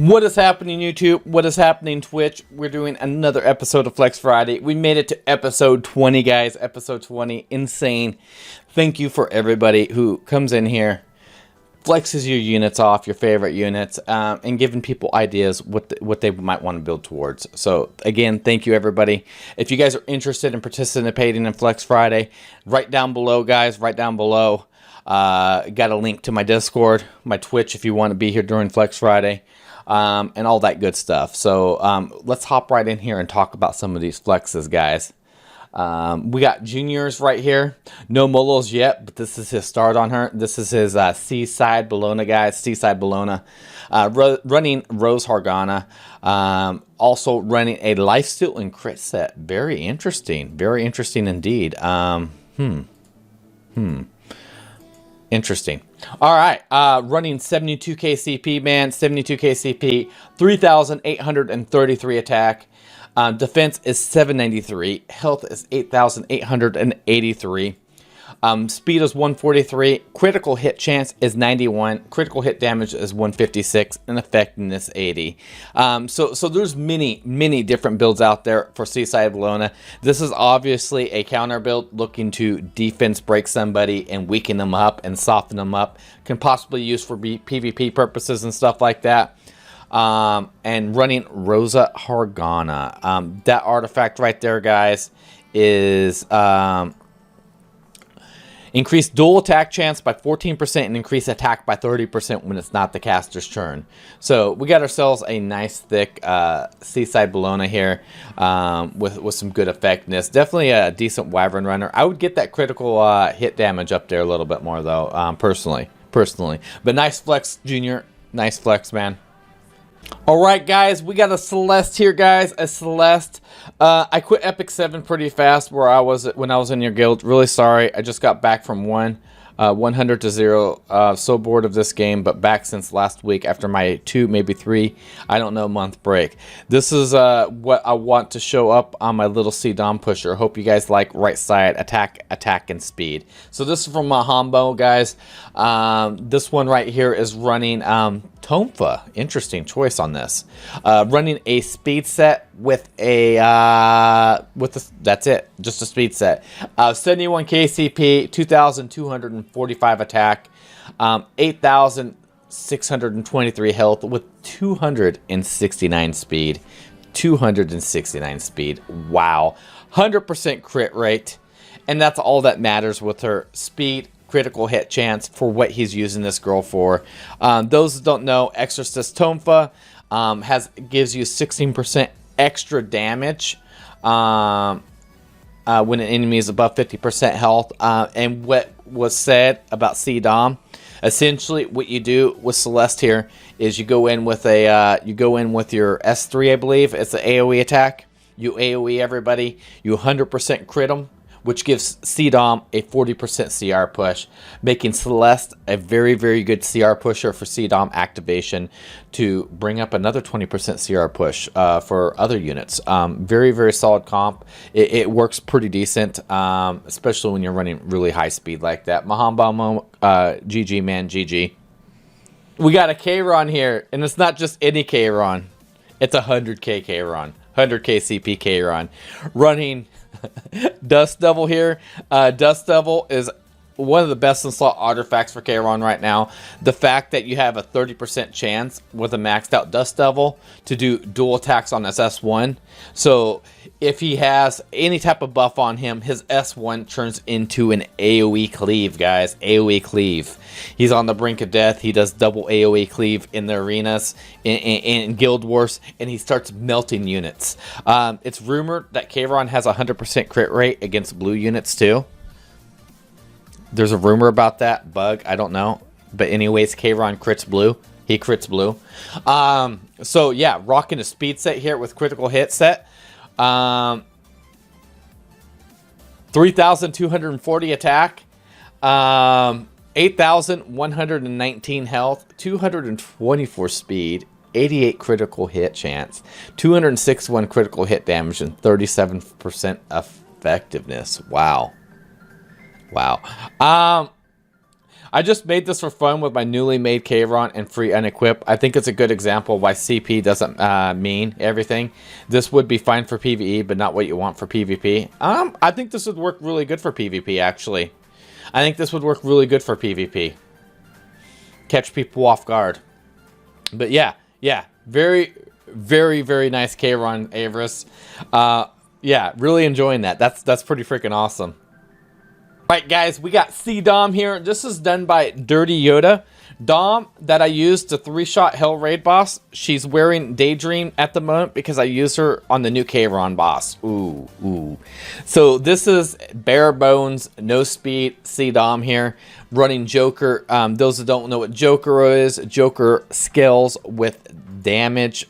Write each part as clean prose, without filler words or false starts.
What is happening, YouTube? What is happening, Twitch? We're doing another episode of Flex Friday. We made it to episode 20, guys. Episode 20. Insane. Thank you for everybody who comes in here, flexes your units off, your favorite units, and giving people ideas what they might want to build towards. So, again, thank you, everybody. If you guys are interested in participating in Flex Friday, right down below, guys, right down below. Got a link to my Discord, my Twitch, if you want to be here during Flex Friday. And all that good stuff. So let's hop right in here and talk about some of these flexes, guys. We got juniors right here. No Molos yet, but this is his start on her. This is his Seaside Bologna, guys. Seaside Bologna. Running Rose Hargana. Also running a Lifesteal and Crit set. Very interesting. Very interesting indeed. Interesting. All right. Running 72k CP, man. 72k CP. 3,833 attack. Defense is 793. Health is 8,883. Speed is 143. Critical hit chance is 91. Critical hit damage is 156. And effectiveness 80. So there's many different builds out there for Seaside Bologna. This is obviously a counter build looking to defense break somebody and weaken them up and soften them up. Can possibly use for PvP purposes and stuff like that. And running Rosa Hargana. That artifact right there, guys, is increase dual attack chance by 14% and increase attack by 30% when it's not the caster's turn. So we got ourselves a nice thick Seaside Bologna here with some good effectiveness. Definitely a decent Wyvern runner. I would get that critical hit damage up there a little bit more though, personally. But nice flex, Junior. Nice flex, man. All right, guys, we got a Celeste here, guys. A Celeste. I quit Epic 7 pretty fast when I was in your guild. Really sorry. I just got back from 100 to 0. So bored of this game, but back since last week after my 2, maybe 3, I don't know, month break. This is what I want to show up on my little C-Dom pusher. Hope you guys like right side attack, and speed. So this is from my Hombo, guys. This one right here is running Tonfa. Interesting choice on this. Running a speed set with a that's it, just a speed set. 71k CP, 2,245 attack, 8,623 health with 269 speed. 269 speed. Wow. 100% crit rate. And that's all that matters with her. Speed, critical hit chance for what he's using this girl for. Those that don't know, Exorcist Tonfa gives you 16% extra damage when an enemy is above 50% health. And what was said about C-Dom, essentially what you do with Celeste here is you go in with your S3, I believe. It's an AoE attack. You AoE everybody. You 100% crit them, which gives C-Dom a 40% CR push, making Celeste a very, very good CR pusher for C-Dom activation to bring up another 20% CR push for other units. Very, very solid comp. It works pretty decent, especially when you're running really high speed like that. Mahamba, GG, man, GG. We got a K-Ron here, and it's not just any K-Ron. It's a 100k K-Ron. 100k CP K-Ron. Running Dust Devil here. Dust Devil is one of the best in slot artifacts for K-Ron right now. The fact that you have a 30% chance with a maxed out Dust Devil to do dual attacks on his S1. So if he has any type of buff on him, his S1 turns into an AoE cleave, guys. AoE cleave. He's on the brink of death. He does double AoE cleave in the arenas, in Guild Wars, and he starts melting units. It's rumored that K-Ron has a 100% crit rate against blue units too. There's a rumor about that. Bug, I don't know. But anyways, K-Ron crits blue. He crits blue. So yeah, rocking a speed set here with critical hit set. 3,240 attack. 8,119 health. 224 speed. 88 critical hit chance. 261 critical hit damage and 37% effectiveness. Wow. Wow. I just made this for fun with my newly made Kayron and free unequip. I think it's a good example why CP doesn't mean everything. This would be fine for PvE, but not what you want for PvP. I think this would work really good for PvP, actually. I think this would work really good for PvP. Catch people off guard. But yeah, very, very, very nice Kayron, Avarice. Yeah, really enjoying that. That's pretty freaking awesome. Right, guys, we got C Dom here. This is done by Dirty Yoda. Dom that I used the 3-shot Hell Raid boss. She's wearing Daydream at the moment because I used her on the new Kayron boss. Ooh. So this is bare bones, no speed C Dom here. Running Joker. Those that don't know what Joker is, Joker scales with damage,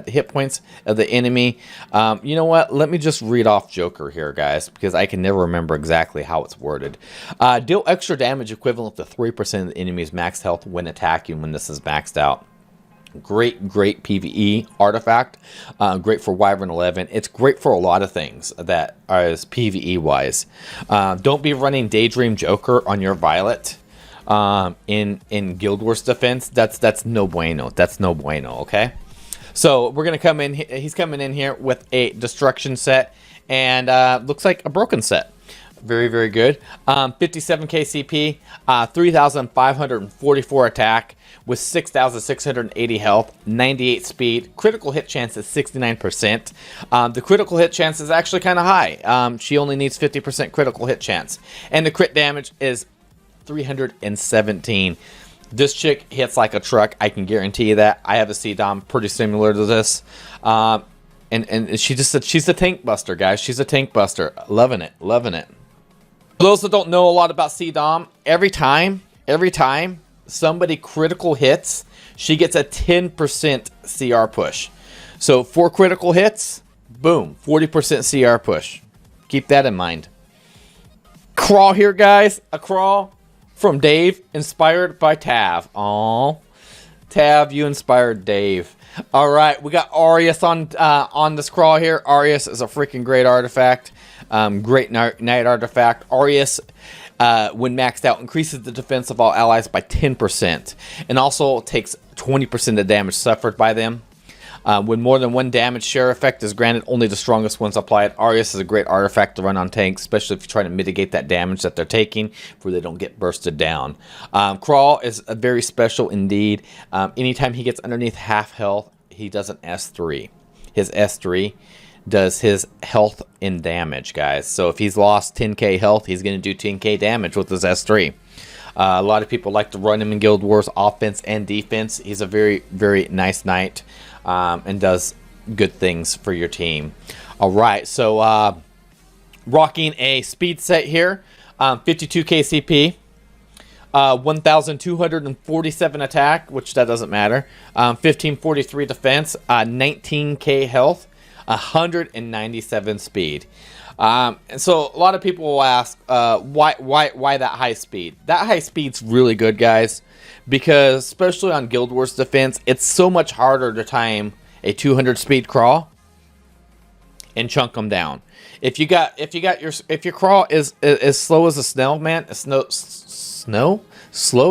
hit points of the enemy. You know what? Let me just read off Joker here, guys, because I can never remember exactly how it's worded. Deal extra damage equivalent to 3% of the enemy's max health when attacking when this is maxed out. Great PvE artifact. Great for Wyvern 11. It's great for a lot of things that is PvE wise. Don't be running Daydream Joker on your Violet. In Guild Wars defense, that's no bueno. That's no bueno. Okay, so we're gonna come in. He's coming in here with a destruction set and looks like a broken set. Very good. 57k CP, 3,544 attack with 6,680 health, 98 speed. Critical hit chance is 69%. The critical hit chance is actually kind of high. She only needs 50% critical hit chance, and the crit damage is 317. This chick hits like a truck. I can guarantee you that. I have a C-Dom pretty similar to this. And she's a tank buster, guys. She's a tank buster. Loving it. For those that don't know a lot about C-Dom, every time somebody critical hits, she gets a 10% CR push. So 4 critical hits, boom, 40% CR push. Keep that in mind. Crawl here, guys. A crawl from Dave, inspired by Tav. Aww. Tav, you inspired Dave. All right, we got Aureus on this crawl here. Aureus is a freaking great artifact. Great night artifact. Aureus, when maxed out, increases the defense of all allies by 10%. And also takes 20% of damage suffered by them. When more than one damage share effect is granted, only the strongest ones apply it. Aureus is a great artifact to run on tanks, especially if you're trying to mitigate that damage that they're taking, where they don't get bursted down. Crawl is a very special indeed. Anytime he gets underneath half health, he does an S3. His S3 does his health in damage, guys. So if he's lost 10k health, he's going to do 10k damage with his S3. A lot of people like to run him in Guild Wars offense and defense. He's a very, very nice knight. And does good things for your team. All right, so rocking a speed set here, 52k CP, 1,247 attack, which that doesn't matter, 1543 defense, 19k health, 197 speed. And so a lot of people will ask, why that high speed? That high speed's really good, guys. Because especially on Guild Wars defense, it's so much harder to time a 200 speed crawl and chunk them down. If your crawl is slow as a snail, man, slow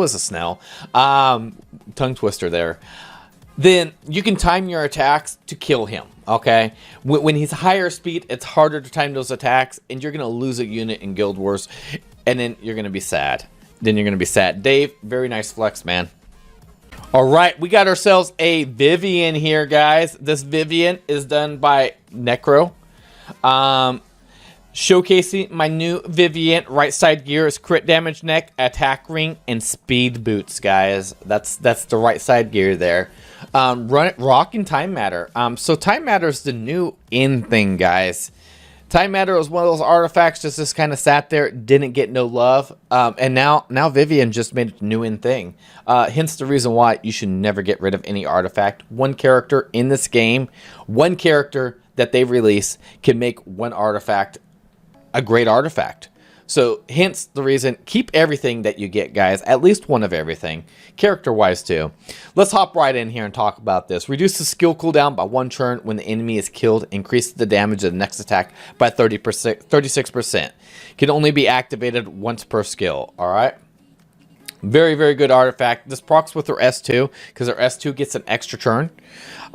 as a snail, tongue twister there, then you can time your attacks to kill him. Okay, when he's higher speed, it's harder to time those attacks, and you're gonna lose a unit in Guild Wars, and then you're gonna be sad. Dave, very nice flex, man. All right, we got ourselves a Vivian here, guys. This Vivian is done by Necro. Showcasing my new Vivian. Right side gear is crit damage neck, attack ring, and speed boots, guys. That's the right side gear there. Rocking Time Matter. So Time Matter is the new in thing, guys. Time Matter was one of those artifacts just kind of sat there, didn't get no love, and now Vivian just made it a new in thing. Hence the reason why you should never get rid of any artifact. One character in this game, one character that they release can make one artifact a great artifact. So hence the reason, keep everything that you get, guys, at least one of everything, character-wise too. Let's hop right in here and talk about this. Reduce the skill cooldown by 1 turn when the enemy is killed. Increase the damage of the next attack by 36%. Can only be activated once per skill, all right? Very, very good artifact. This procs with her S2 because her S2 gets an extra turn.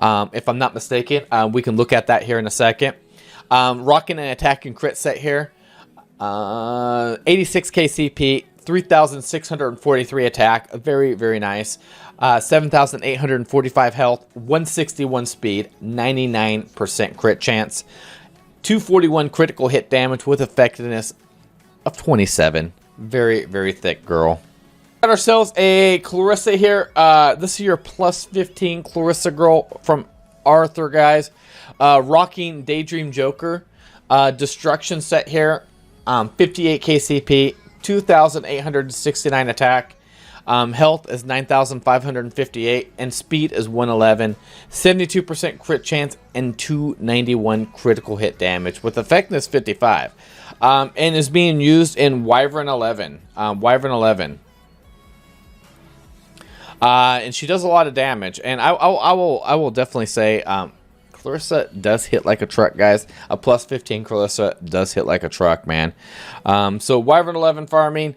If I'm not mistaken, we can look at that here in a second. Rocking an attack and crit set here. 86 KCP, 3,643 attack. Very, very nice. 7,845 health, 161 speed, 99% crit chance. 241 critical hit damage with effectiveness of 27. Very, very thick girl. Got ourselves a Clarissa here. This is your plus 15 Clarissa girl from Arthur, guys. Rocking Daydream Joker. Destruction set here. 58 KCP. 2,869 attack. Health is 9,558. And speed is 111. 72% crit chance. And 291 critical hit damage. With effectiveness 55. And is being used in Wyvern 11. Wyvern 11. And she does a lot of damage, and I will definitely say Clarissa does hit like a truck, guys. A plus 15 Clarissa does hit like a truck, man. So Wyvern 11 farming,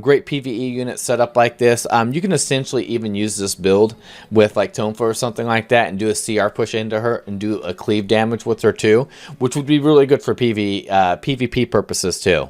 great PvE unit set up like this. You can essentially even use this build with like Tonfa or something like that and do a CR push into her and do a cleave damage with her too, which would be really good for PvP purposes too.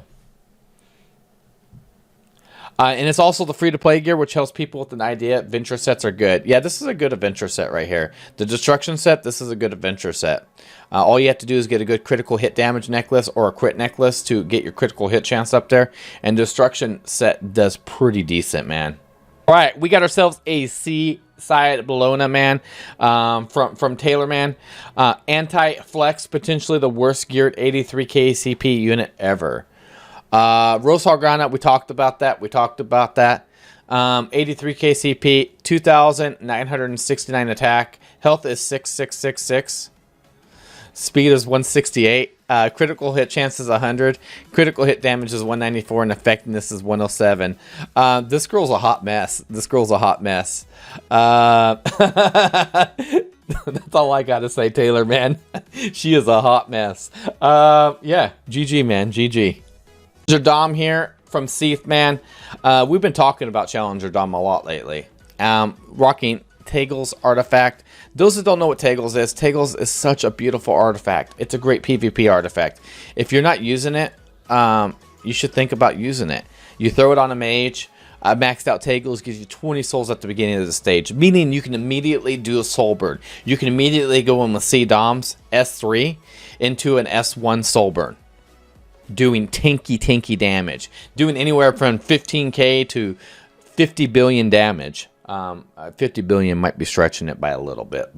And it's also the free-to-play gear, which helps people with an idea. Adventure sets are good. Yeah, this is a good adventure set right here. The Destruction set, this is a good adventure set. All you have to do is get a good critical hit damage necklace or a crit necklace to get your critical hit chance up there. And Destruction set does pretty decent, man. All right, we got ourselves a Seaside Bologna, man, from Taylor, man. Anti-flex, potentially the worst geared 83 KCP unit ever. Rose Hargrana, we talked about that. 83 KCP, 2,969 attack. Health is 6,666. Speed is 168. Critical hit chance is 100. Critical hit damage is 194, and effectiveness is 107. This girl's a hot mess. That's all I gotta say, Taylor, man. She is a hot mess. Yeah, GG, man, GG. Dom here from Seath, man. We've been talking about Challenger Dom a lot lately. Rocking Taggles artifact. Those that don't know what Taggles is such a beautiful artifact. It's a great PvP artifact. If you're not using it, you should think about using it. You throw it on a mage. Maxed out Taggles gives you 20 souls at the beginning of the stage, meaning you can immediately do a soul burn. You can immediately go in with C Doms S3 into an S1 soul burn, doing tanky damage, doing anywhere from 15k to 50 billion damage. 50 billion might be stretching it by a little bit,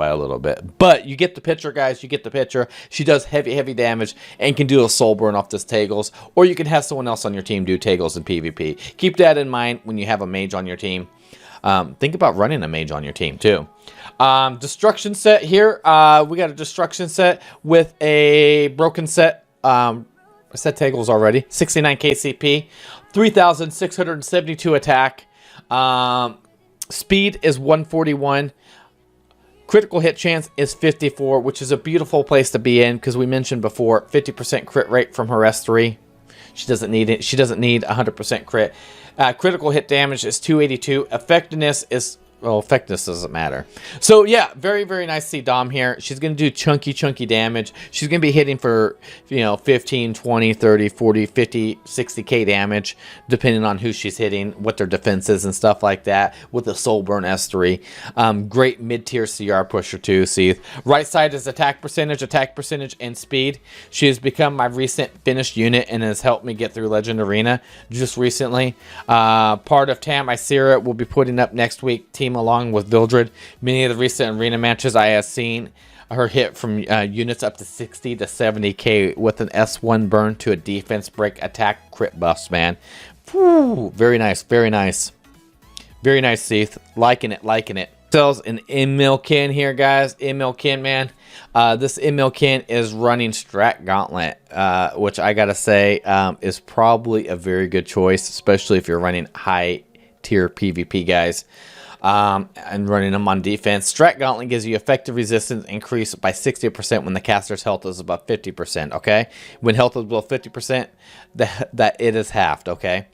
but you get the picture, guys. You get the picture. She does heavy damage and can do a soul burn off this Taggles, or you can have someone else on your team do Taggles in PvP. Keep that in mind when you have a mage on your team. Think about running a mage on your team too. Destruction set here. We got a destruction set with a broken set. I said Taggles already. 69 KCP, 3,672 attack. Speed is 141. Critical hit chance is 54, which is a beautiful place to be in because we mentioned before 50% crit rate from her S3. She doesn't need it. She doesn't need 100% crit. Critical hit damage is 282. Effectiveness is... well, effectiveness doesn't matter. So, yeah, very nice to see Dom here. She's going to do chunky damage. She's going to be hitting for, 15, 20, 30, 40, 50, 60k damage, depending on who she's hitting, what their defense is and stuff like that, with the Soul Burn S3. Great mid-tier CR pusher, too, see. Right side is attack percentage, and speed. She has become my recent finished unit and has helped me get through Legend Arena just recently. Part of Tam Isira will be putting up next week, team along with Vildred. Many of the recent arena matches I have seen her hit from units up to 60 to 70k with an S1 burn to a defense break attack crit buffs, man. Whew, very nice, Seath. Liking it. Sells an Imilkin here, guys. Imilkin, man. This Imilkin is running Strat Gauntlet, which I gotta say is probably a very good choice, especially if you're running high tier PvP, guys. And running them on defense. Strat Gauntlet gives you effective resistance increase by 60% when the caster's health is above 50%, okay? When health is below 50%, that it is halved, okay?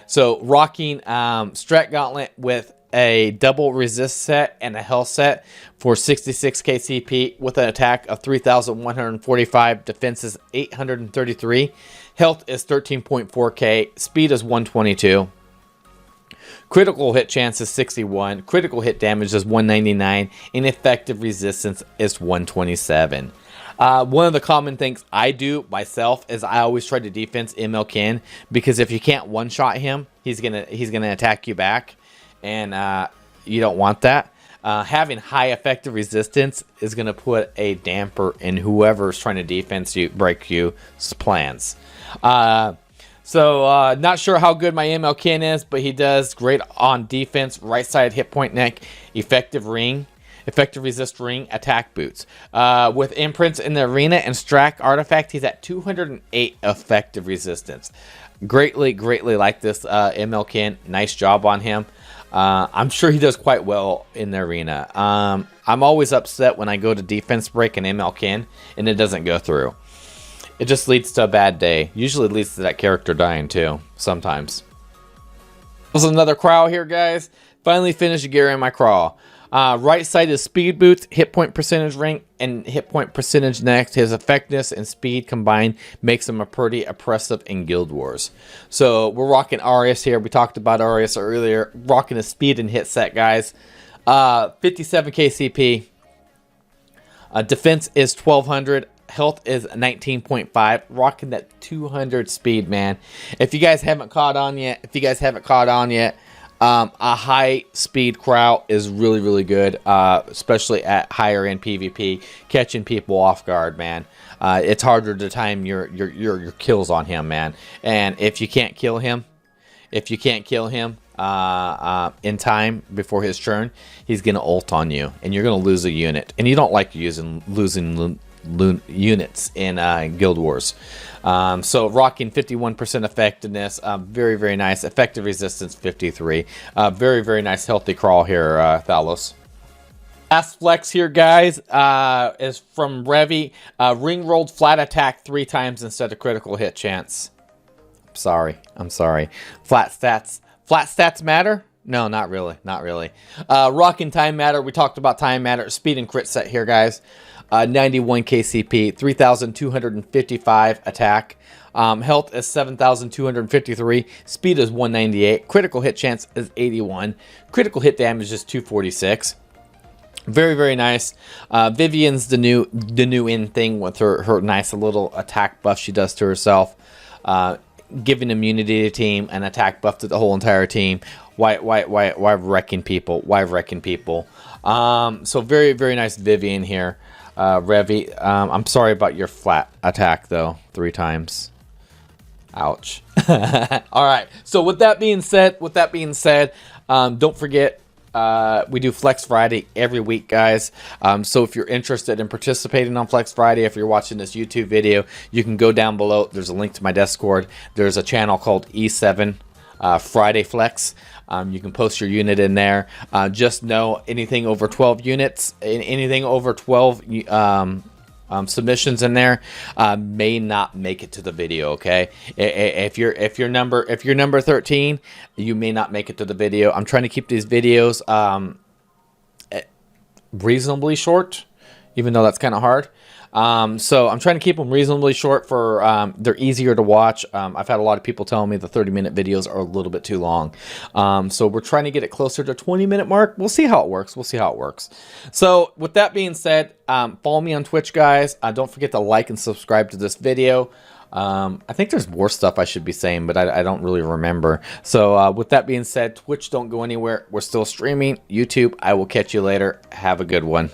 So rocking Strat Gauntlet with a double resist set and a health set for 66 KCP with an attack of 3,145, defense is 833, health is 13.4k, speed is 122. Critical hit chance is 61, critical hit damage is 199, and effective resistance is 127. One of the common things I do myself is I always try to defense MLK, because if you can't one-shot him, he's gonna attack you back, and you don't want that. Having high effective resistance is gonna put a damper in whoever's trying to defense you, break you plans. So not sure how good my MLK is, but he does great on defense. Right side hit point neck, effective resist ring, attack boots. With imprints in the arena and Strack artifact, he's at 208 effective resistance. Greatly like this MLK. Nice job on him. I'm sure he does quite well in the arena. I'm always upset when I go to defense break an MLK and it doesn't go through. It just leads to a bad day. Usually it leads to that character dying too, sometimes. This is another crawl here, guys. Finally finished gearing my crawl. Right side is speed boots, hit point percentage ring, and hit point percentage next. His effectiveness and speed combined makes him a pretty oppressive in Guild Wars. So we're rocking Arius here. We talked about Arius earlier. Rocking a speed and hit set, guys. 57 KCP. Defense is 1200. Health is 19.5. Rocking that 200 speed, man. If you guys haven't caught on yet, a high speed Crow is really good, especially at higher end PvP, catching people off guard, man. It's harder to time your kills on him, man. And if you can't kill him, in time before his turn, he's gonna ult on you, and you're gonna lose a unit. And you don't like losing units in Guild Wars. So rocking 51% effectiveness, very nice. Effective resistance 53. Very nice healthy crawl here, Thalos. Last flex here, guys, is from Revi. Ring rolled flat attack 3 times instead of critical hit chance. I'm sorry. Flat stats matter? No, not really. Rocking time matter. We talked about time matter. Speed and crit set here, guys. 91 KCP, 3,255 attack. Health is 7,253. Speed is 198. Critical hit chance is 81. Critical hit damage is 246. Very nice. Vivian's the new in thing with her nice little attack buff she does to herself. Giving immunity to team and attack buff to the whole entire team. Why wrecking people? So very nice Vivian here. Revi, I'm sorry about your flat attack though, 3 times. Ouch. All right. So with that being said, don't forget, we do Flex Friday every week, guys. So if you're interested in participating on Flex Friday, if you're watching this YouTube video, you can go down below. There's a link to my Discord. There's a channel called E7 Friday Flex. You can post your unit in there. Just know anything over 12 units, anything over 12 submissions in there may not make it to the video. Okay, if you're number 13, you may not make it to the video. I'm trying to keep these videos reasonably short, even though that's kind of hard. So I'm trying to keep them reasonably short for they're easier to watch. I've had a lot of people telling me the 30-minute videos are a little bit too long. So we're trying to get it closer to 20-minute mark. We'll see how it works. So with that being said, follow me on Twitch, guys. Don't forget to like and subscribe to this video. I think there's more stuff I should be saying, but I don't really remember. So with that being said, Twitch, don't go anywhere. We're still streaming. YouTube, I will catch you later. Have a good one.